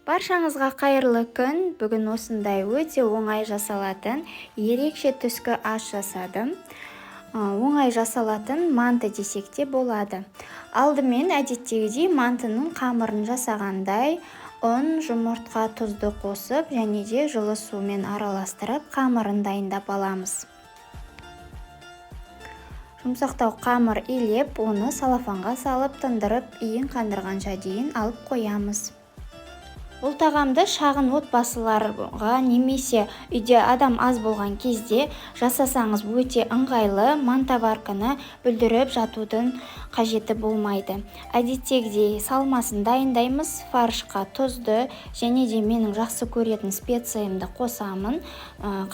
Баршаңызға қайырлы күн. Бүгін осындай өте оңай жасалатын ерекше түскі ас жасадым. Оңай жасалатын манты десек те болады. Алдымен әдеттегідей мантының қамырын жасағандай ұн, жұмыртқа, тұзды қосып және де жылы сумен араластырып қамырын дайындап аламыз. Жұмсақтау қамыр илеп, оны салафанға салып тындырып, иін қандырғанша дейін алып қоямыз. Бұл тағамды шағын отбасыларға немесе үйде адам аз болған кезде жасасаңыз өте ыңғайлы, мантаварканы бүлдіріп жатудың қажеті болмайды. Әдеттегідей салмасын дайындаймыз, фаршқа тұзды және де менің жақсы көретін специямды қосамын.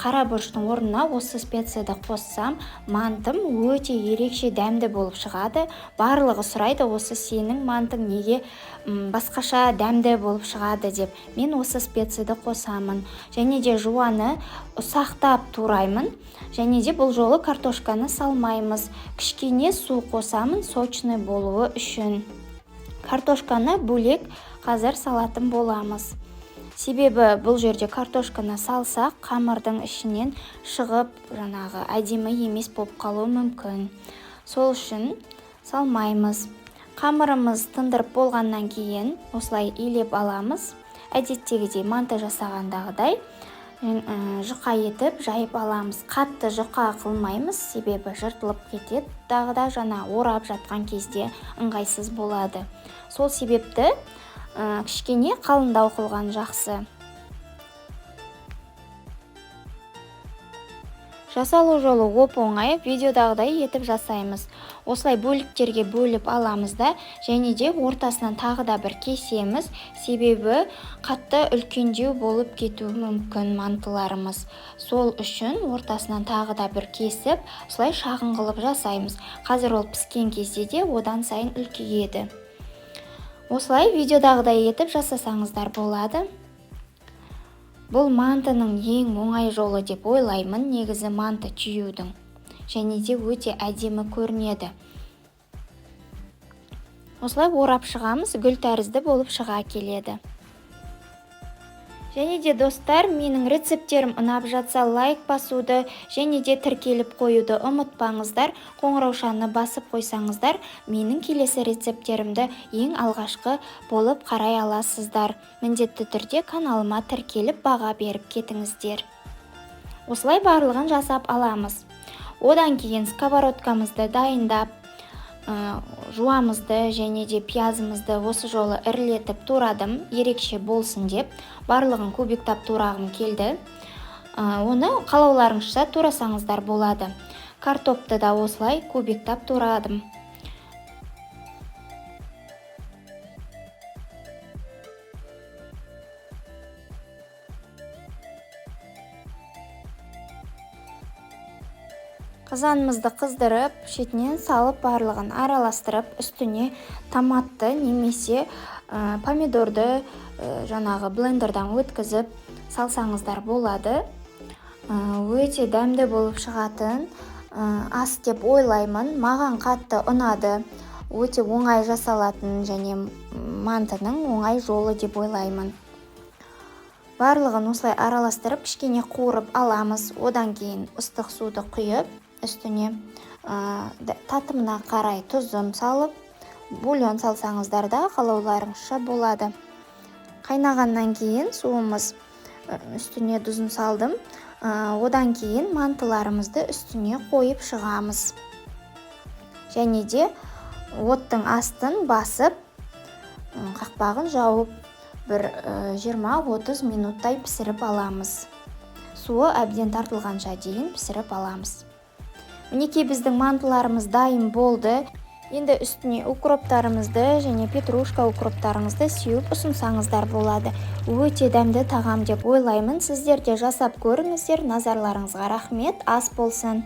Қара бұрыштың орнына осы специяды қоссам, мантым өте ерекше дәмді болып шығады. Барлығы сұрайды, осы сенің мантың неге басқаша дәмді болып шығады деп. Мен осы специяды қосамын. Және де жуаны ұсақтап тураймын. Және де бұл жолы картошканы салмаймыз. Кішкене су қосамын, сочный болуы үшін. Картошканы бөлек қазір салатын боламыз. Себебі бұл жерде картошканы салсақ, қамырдың ішінен шығып, әдемі емес болып қалуы мүмкін. Сол үшін салмаймыз. Қамырымыз тындырып болғаннан кейін осылай илеп аламыз. Әдеттегідей манты жасағандағыдай жұқа етіп жайып аламыз. Қатты жұқа қылмаймыз, себебі жыртылып кетеді. Дағыда орап жатқан кезде ыңғайсыз болады. Сол себепті кішкене қалыңдау қылған жақсы. Жасалу жолы оп-оңай, видеодағыдай етіп жасаймыз. Осылай бөліктерге бөліп аламыз да, және де ортасынан тағы да бір кесеміз, себебі қатты үлкендеу болып кетуі мүмкін мантыларымыз. Сол үшін ортасынан тағы да бір кесіп, осылай шағын қылып жасаймыз. Қазір ол піскен кезде де одан сайын үлкейеді. Осылай видеодағыдай етіп жасасаңыздар болады. Бұл мантының ең оңай жолы деп ойлаймын, негізі манты түйудің. Және де өте әдемі көрінеді. Осылай орап шығамыз, гүл тәрізді болып шыға келеді. Және де достар, менің рецепттерім ұнап жатса лайк басуды және де тіркеліп қоюды ұмытпаңыздар. Қоңыраушаны басып қойсаңыздар, менің келесі рецепттерімді ең алғашқы болып қарай аласыздар. Міндетті түрде каналыма тіркеліп баға беріп кетіңіздер. Осылай барлығын жасап аламыз. Одан кейін сковородкамызды дайындап, жуамызды және де пиязымызды осы жолы ірілетіп турадым, ерекше болсын деп. Барлығын кубиктап турағым келді. Оны қалауларыңызша турасаңыздар болады. Картопты да осылай кубиктап турадым. Қазанымызды қыздырып, шетінен салып барлығын араластырып, үстіне томатты немесе помидорды блендердан өткізіп салсаңыздар болады. Өте дәмді болып шығатын ас деп ойлаймын. Маған қатты ұнады. Өте оңай жасалатын және мантының оңай жолы деп ойлаймын. Барлығын осылай араластырып, кішкене қуырып аламыз. Одан кейін ыстық суды құйып, үстіне татымына қарай тұзын салып, бульон салсаңыздар да қалауларыңызша болады. Қайнағаннан кейін суымыз үстіне тұзын салдым. Одан кейін мантыларымызды үстіне қойып шығамыз. Және де оттың астын басып, қақпағын жауып, бір 20-30 минуттай пісіріп аламыз. Суы әбден тартылғанша дейін пісіріп аламыз. Мінекей біздің мантыларымыз дайын болды. Енді үстіне укроптарымызды және петрушка укроптарыңызды сеуіп ұсынсаңыздар болады. Өте дәмді тағам деп ойлаймын. Сіздер де жасап көріңіздер. Назарларыңызға рахмет. Ас болсын.